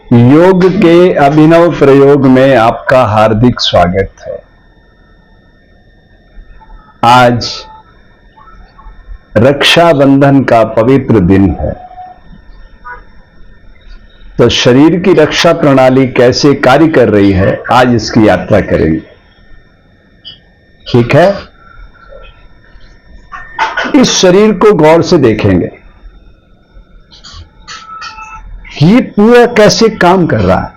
योग के अभिनव प्रयोग में आपका हार्दिक स्वागत है। आज रक्षाबंधन का पवित्र दिन है, तो शरीर की रक्षा प्रणाली कैसे कार्य कर रही है, आज इसकी यात्रा करेंगे। ठीक है, इस शरीर को गौर से देखेंगे, ये पूरा कैसे काम कर रहा है।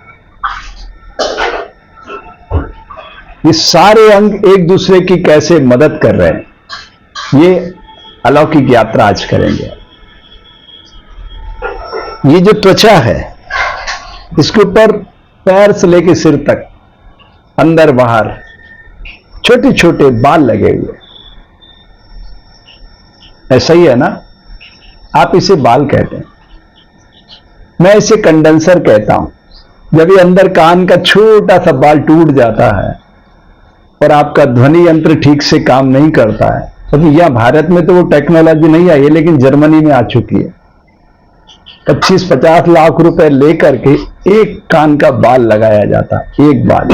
ये सारे अंग एक दूसरे की कैसे मदद कर रहे हैं, ये अलौकिक यात्रा आज करेंगे। ये जो त्वचा है, इसके ऊपर पैर से लेकर सिर तक अंदर बाहर छोटे छोटे बाल लगे हुए, ऐसा ही है ना। आप इसे बाल कहते हैं, मैं इसे कंडेंसर कहता हूं। जब ये अंदर कान का छोटा सा बाल टूट जाता है और आपका ध्वनि यंत्र ठीक से काम नहीं करता है, तो यहां भारत में तो वो टेक्नोलॉजी नहीं आई है, लेकिन जर्मनी में आ चुकी है। 25-50 लाख रुपए लेकर के एक कान का बाल लगाया जाता है, एक बाल,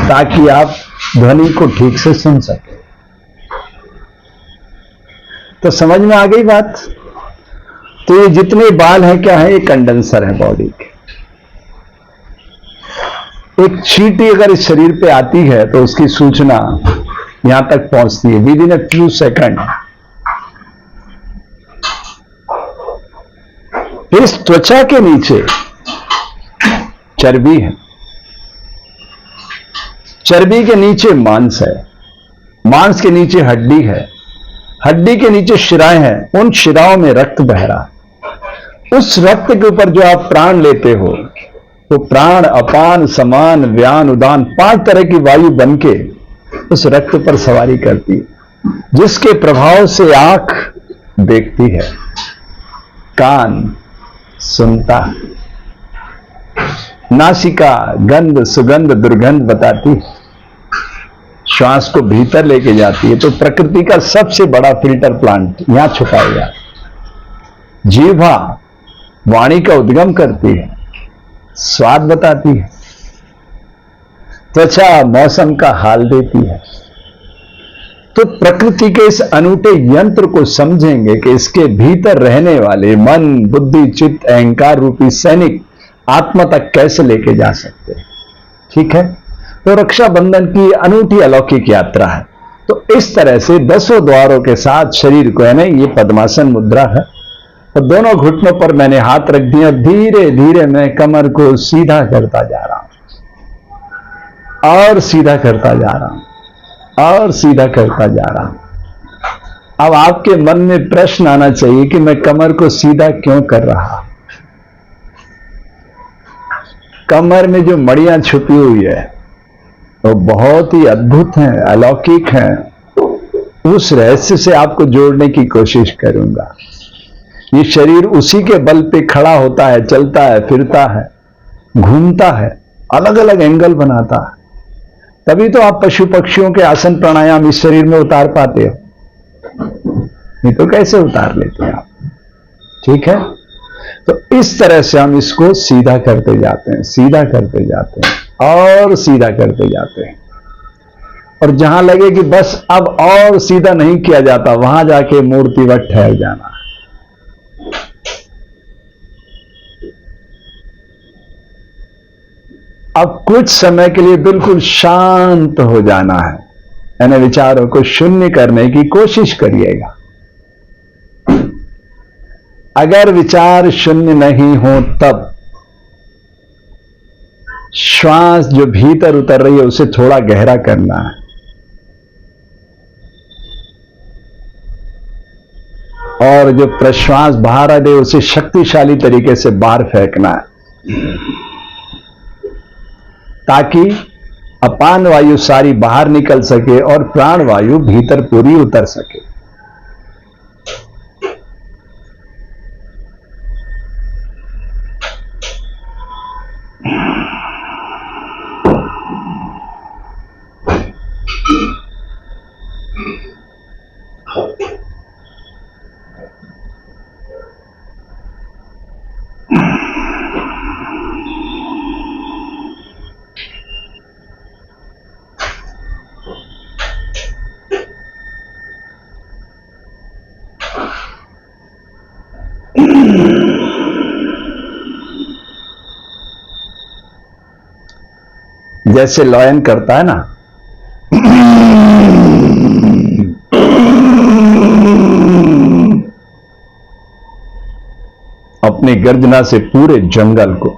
ताकि आप ध्वनि को ठीक से सुन सके। तो समझ में आ गई बात। तो ये जितने बाल हैं क्या है, ये कंडेंसर है बॉडी के। एक चींटी अगर इस शरीर पे आती है तो उसकी सूचना यहां तक पहुंचती है with in a few second. इस त्वचा के नीचे चर्बी है, चर्बी के नीचे मांस है, मांस के नीचे हड्डी है, हड्डी के नीचे शिराएं हैं, उन शिराओं में रक्त बह रहा है। उस रक्त के ऊपर जो आप प्राण लेते हो, तो प्राण, अपान, समान, व्यान, उदान, 5 तरह की वायु बनके उस रक्त पर सवारी करती है, जिसके प्रभाव से आंख देखती है, कान सुनता है, नासिका गंध, सुगंध, दुर्गंध बताती है, श्वास को भीतर लेके जाती है। तो प्रकृति का सबसे बड़ा फिल्टर प्लांट यहां छुपा हुआ है। जीवा वाणी का उद्गम करती है, स्वाद बताती है, त्वचा मौसम का हाल देती है। तो प्रकृति के इस अनूठे यंत्र को समझेंगे कि इसके भीतर रहने वाले मन, बुद्धि, चित्त, अहंकार रूपी सैनिक आत्मा तक कैसे लेके जा सकते हैं। ठीक है, तो रक्षाबंधन की अनूठी अलौकिक यात्रा है। तो इस तरह से 10 द्वारों के साथ शरीर को, यानी ये पद्मासन मुद्रा है, और दोनों घुटनों पर मैंने हाथ रख दिए। धीरे धीरे मैं कमर को सीधा करता जा रहा हूं, और सीधा करता जा रहा हूं, और सीधा करता जा रहा हूं। अब आपके मन में प्रश्न आना चाहिए कि मैं कमर को सीधा क्यों कर रहा। कमर में जो मड़ियां छुपी हुई है वो बहुत ही अद्भुत हैं, अलौकिक हैं। उस रहस्य से आपको जोड़ने की कोशिश करूंगा। ये शरीर उसी के बल पे खड़ा होता है, चलता है, फिरता है, घूमता है, अलग अलग एंगल बनाता है। तभी तो आप पशु पक्षियों के आसन प्राणायाम इस शरीर में उतार पाते हो, नहीं तो कैसे उतार लेते हैं आप। ठीक है, तो इस तरह से हम इसको सीधा करते जाते हैं, सीधा करते जाते हैं, और सीधा करते जाते हैं। और जहां लगे कि बस अब और सीधा नहीं किया जाता, वहां जाके मूर्तिवत ठहर जाना। अब कुछ समय के लिए बिल्कुल शांत हो जाना है, यानी विचारों को शून्य करने की कोशिश करिएगा। अगर विचार शून्य नहीं हो, तब श्वास जो भीतर उतर रही है उसे थोड़ा गहरा करना है, और जो प्रश्वास बाहर आ रही है उसे शक्तिशाली तरीके से बाहर फेंकना है, ताकि अपान वायु सारी बाहर निकल सके और प्राण वायु भीतर पूरी उतर सके। जैसे लॉयन करता है ना, अपनी गर्जना से पूरे जंगल को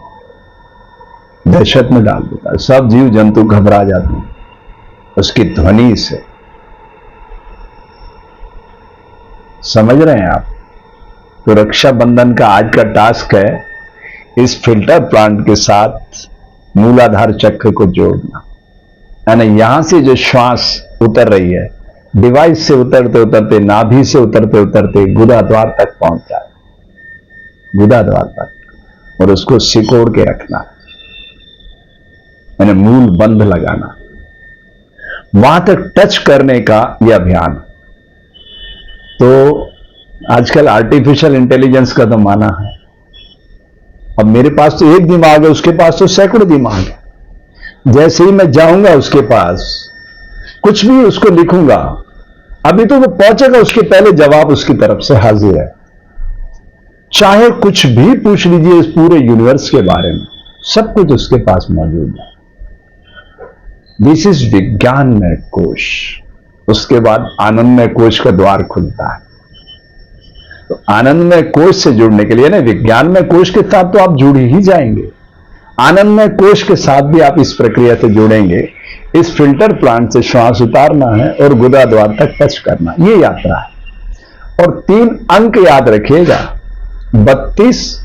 दहशत में डाल देता है। सब जीव जंतु घबरा जाते हैं उसकी ध्वनि से। समझ रहे हैं आप? तो रक्षाबंधन का आज का टास्क है इस फिल्टर प्लांट के साथ मूलाधार चक्र को जोड़ना। यानी यहां से जो श्वास उतर रही है, डिवाइस से उतरते उतरते, नाभि से उतरते उतरते गुदा द्वार तक पहुंच जाए, गुदा द्वार तक, और उसको सिकोड़ के रखना, यानी मूल बंध लगाना, वहां तक टच करने का यह अभियान। तो आजकल आर्टिफिशियल इंटेलिजेंस का जमाना है। अब मेरे पास तो एक दिमाग है, उसके पास तो सैकड़ों दिमाग है। जैसे ही मैं जाऊंगा उसके पास, कुछ भी उसको लिखूंगा, अभी तो वो पहुंचेगा, उसके पहले जवाब उसकी तरफ से हाजिर है। चाहे कुछ भी पूछ लीजिए इस पूरे यूनिवर्स के बारे में, सब कुछ उसके पास मौजूद है। दिस इज विज्ञानमय कोश। उसके बाद आनंदमय कोश का द्वार खुलता है। तो आनंदमय कोश से जुड़ने के लिए ना, विज्ञानमय कोश के साथ तो आप जुड़ ही जाएंगे, आनंदमय कोश के साथ भी आप इस प्रक्रिया से जुड़ेंगे। इस फिल्टर प्लांट से श्वास उतारना है और गुदा द्वार तक टच करना, ये यात्रा है। और 3 अंक याद रखिएगा, 32,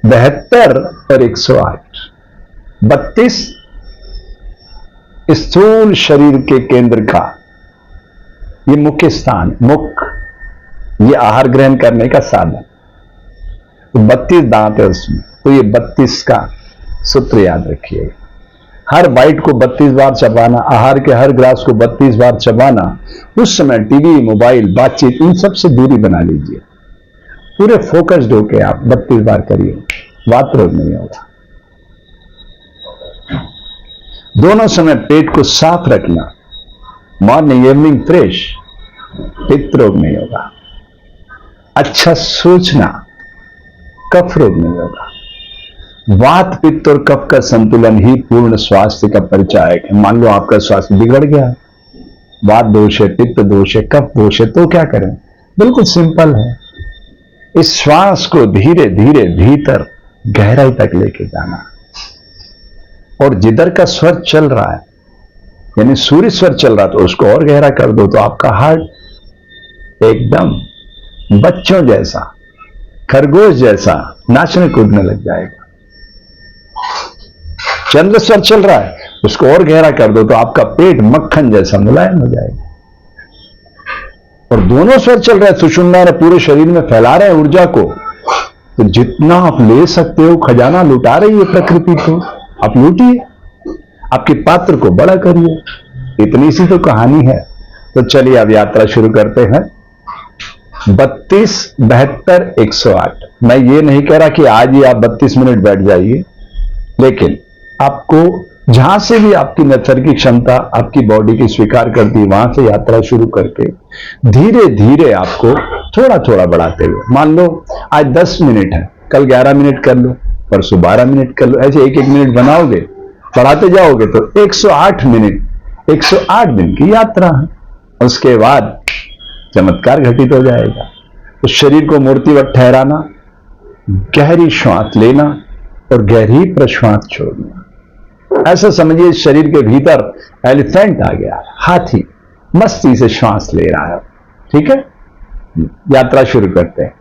72 और 108। 32 स्थूल शरीर के केंद्र का ये मुख्य स्थान, मुख, ये आहार ग्रहण करने का साधन। तो 32 दांत है उसमें, तो ये 32 का सूत्र याद रखिएगा। हर बाइट को 32 बार चबाना, आहार के हर ग्लास को 32 बार चबाना। उस समय टीवी, मोबाइल, बातचीत, इन सब से दूरी बना लीजिए। पूरे फोकस्ड होके आप 32 बार करिए, वात रोग नहीं होगा। दोनों समय पेट को साफ रखना, मॉर्निंग इवनिंग फ्रेश, पित्त रोग नहीं होगा। अच्छा सोचना, कफ रोग नहीं होगा। वात, पित्त और कफ का संतुलन ही पूर्ण स्वास्थ्य का परिचायक है। मान लो आपका स्वास्थ्य बिगड़ गया, वात दोष है, पित्त दोष है, कफ दोष है, तो क्या करें? बिल्कुल सिंपल है, इस श्वास को धीरे धीरे भीतर गहराई तक लेके जाना। और जिधर का स्वर चल रहा है, यानी सूर्य स्वर चल रहा, तो उसको और गहरा कर दो, तो आपका हार्ट एकदम बच्चों जैसा, खरगोश जैसा नाचने कूदने लग जाएगा। चंद्र स्वर चल रहा है, उसको और गहरा कर दो, तो आपका पेट मक्खन जैसा मुलायम हो जाएगा। और दोनों स्वर चल रहे हैं, सुषुम्ना ने पूरे शरीर में फैला रहे हैं ऊर्जा को। तो जितना आप ले सकते हो, खजाना लुटा रही है प्रकृति, तो आप लूटिए, आपके पात्र को बड़ा करिए। इतनी सी तो कहानी है। तो चलिए अब यात्रा शुरू करते हैं। 32, 72, 108। मैं ये नहीं कह रहा कि आज ही आप 32 मिनट बैठ जाइए, लेकिन आपको जहां से भी आपकी नैसर्गिक क्षमता आपकी बॉडी की स्वीकार करती है, वहां से यात्रा शुरू करके धीरे धीरे आपको थोड़ा थोड़ा बढ़ाते हुए, मान लो आज 10 मिनट है, कल 11 मिनट कर लो, परसों 12 मिनट कर लो, ऐसे एक एक मिनट बनाओगे, बढ़ाते जाओगे तो 108 मिनट, 108 दिन की यात्रा है। उसके बाद चमत्कार घटित हो जाएगा। तो शरीर को मूर्तिवत ठहराना, गहरी श्वास लेना और गहरी प्रश्वास छोड़ना। ऐसा समझिए शरीर के भीतर एलिफेंट आ गया, हाथी मस्ती से श्वास ले रहा है। ठीक है, यात्रा शुरू करते हैं।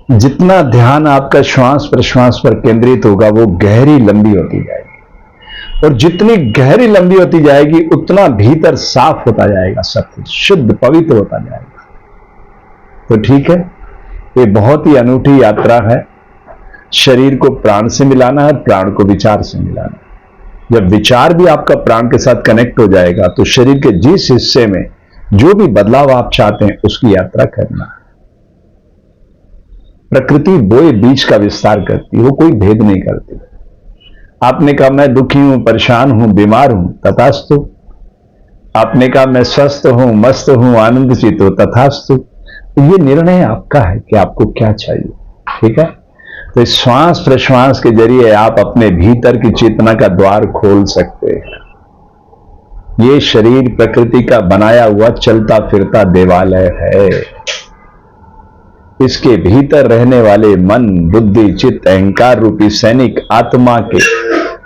जितना ध्यान आपका श्वास प्रश्वास पर केंद्रित होगा वो गहरी लंबी होती जाएगी, और जितनी गहरी लंबी होती जाएगी उतना भीतर साफ होता जाएगा, सब कुछ शुद्ध पवित्र होता जाएगा। तो ठीक है, ये बहुत ही अनूठी यात्रा है। शरीर को प्राण से मिलाना है, प्राण को विचार से मिलाना है। जब विचार भी आपका प्राण के साथ कनेक्ट हो जाएगा तो शरीर के जिस हिस्से में जो भी बदलाव आप चाहते हैं उसकी यात्रा करना है। प्रकृति बोए बीज का विस्तार करती है, वो कोई भेद नहीं करती। आपने कहा मैं दुखी हूं, परेशान हूं, बीमार हूं, तथास्तु। आपने कहा मैं स्वस्थ हूं, मस्त हूं, आनंदचित हूं, तथास्तु। ये निर्णय आपका है कि आपको क्या चाहिए। ठीक है, तो इस श्वास प्रश्वास के जरिए आप अपने भीतर की चेतना का द्वार खोल सकते हैं। ये शरीर प्रकृति का बनाया हुआ चलता फिरता देवालय है। इसके भीतर रहने वाले मन, बुद्धि, चित्त, अहंकार रूपी सैनिक आत्मा के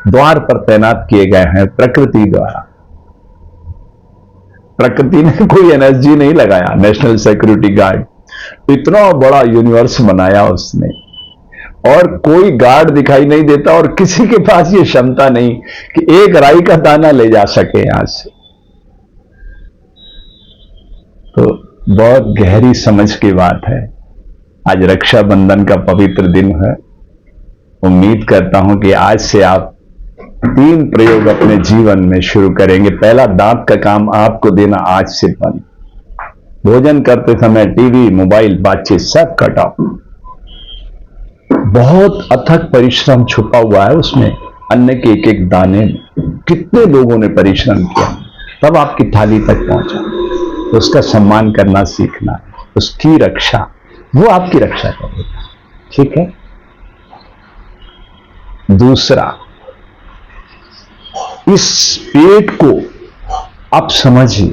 द्वार पर तैनात किए गए हैं प्रकृति द्वारा। प्रकृति ने कोई एनर्जी नहीं लगाया। नेशनल सिक्योरिटी गार्ड, इतना बड़ा यूनिवर्स बनाया उसने, और कोई गार्ड दिखाई नहीं देता, और किसी के पास ये क्षमता नहीं कि एक राई का दाना ले जा सके यहां से। तो बहुत गहरी समझ की बात है। आज रक्षाबंधन का पवित्र दिन है। उम्मीद करता हूं कि आज से आप 3 प्रयोग अपने जीवन में शुरू करेंगे। पहला, दांत का काम आपको देना आज से बंद। भोजन करते समय टीवी, मोबाइल, बातचीत सब कट ऑफ। बहुत अथक परिश्रम छुपा हुआ है उसमें, अन्न के एक एक दाने में। कितने लोगों ने परिश्रम किया तब आपकी थाली तक पहुंचा। तो उसका सम्मान करना सीखना, उसकी रक्षा, वो आपकी रक्षा करेगा। ठीक है। दूसरा, इस पेट को आप समझिए,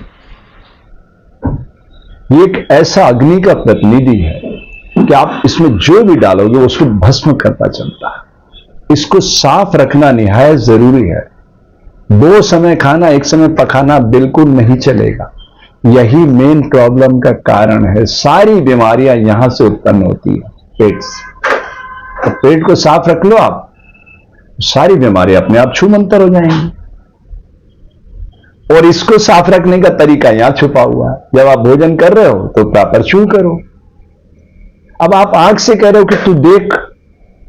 ये एक ऐसा अग्नि का प्रतिनिधि है कि आप इसमें जो भी डालोगे उसको भस्म करता चलता है। इसको साफ रखना निहायत जरूरी है। 2 समय खाना, 1 समय पकाना बिल्कुल नहीं चलेगा। यही मेन प्रॉब्लम का कारण है। सारी बीमारियां यहां से उत्पन्न होती है, पेट से। तो पेट को साफ रख लो आप, सारी बीमारियां अपने आप छूमंतर हो जाएंगी। और इसको साफ रखने का तरीका यहां छुपा हुआ है। जब आप भोजन कर रहे हो तो प्रॉपर च्यू करो। अब आप आंख से कह रहे हो कि तू देख,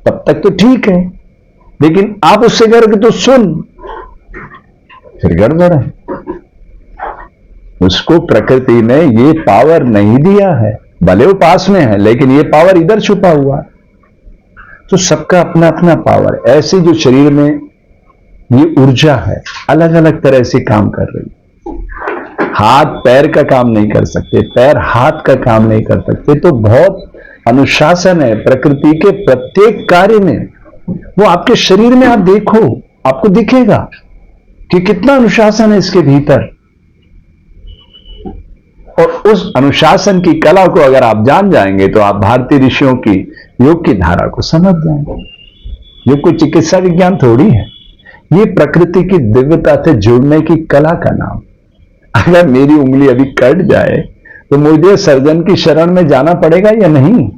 तब तक तो ठीक है, लेकिन आप उससे कह रहे हो कि तू सुन, फिर गड़बड़ है। उसको प्रकृति ने ये पावर नहीं दिया है, भले वो पास में है, लेकिन ये पावर इधर छुपा हुआ है। तो सबका अपना अपना पावर। ऐसे जो शरीर में ये ऊर्जा है, अलग अलग तरह से काम कर रही है। हाथ पैर का काम नहीं कर सकते, पैर हाथ का काम नहीं कर सकते। तो बहुत अनुशासन है प्रकृति के प्रत्येक कार्य में। वो आपके शरीर में आप देखो, आपको दिखेगा कि कितना अनुशासन है इसके भीतर। और उस अनुशासन की कला को अगर आप जान जाएंगे तो आप भारतीय ऋषियों की योग की धारा को समझ जाएंगे। योग कोई चिकित्सा विज्ञान थोड़ी है, ये प्रकृति की दिव्यता से जुड़ने की कला का नाम। अगर मेरी उंगली अभी कट जाए तो मुझे सर्जन की शरण में जाना पड़ेगा या नहीं?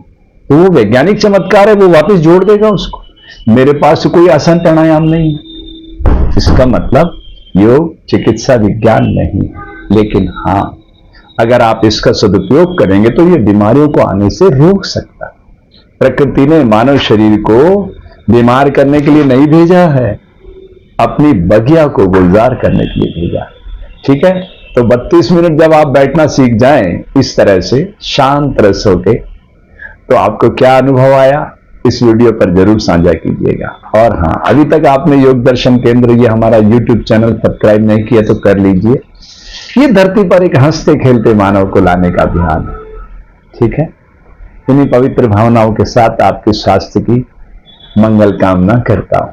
तो वो वैज्ञानिक चमत्कार है, वो वापस जोड़ देगा उसको। मेरे पास कोई आसान प्राणायाम नहीं। इसका मतलब योग चिकित्सा विज्ञान नहीं, लेकिन हां, अगर आप इसका सदुपयोग करेंगे तो ये बीमारियों को आने से रोक सकता है। प्रकृति ने मानव शरीर को बीमार करने के लिए नहीं भेजा है, अपनी बगिया को गुलजार करने के लिए भेजा। ठीक है, तो 32 मिनट जब आप बैठना सीख जाएं इस तरह से शांत रस होके, तो आपको क्या अनुभव आया इस वीडियो पर जरूर साझा कीजिएगा। और हां, अभी तक आपने योग दर्शन केंद्र ये हमारा YouTube चैनल सब्सक्राइब नहीं किया तो कर लीजिए। ये धरती पर एक हंसते खेलते मानव को लाने का अभियान है। ठीक है, इन्हीं पवित्र भावनाओं के साथ आपके स्वास्थ्य की मंगल कामना करता हूं।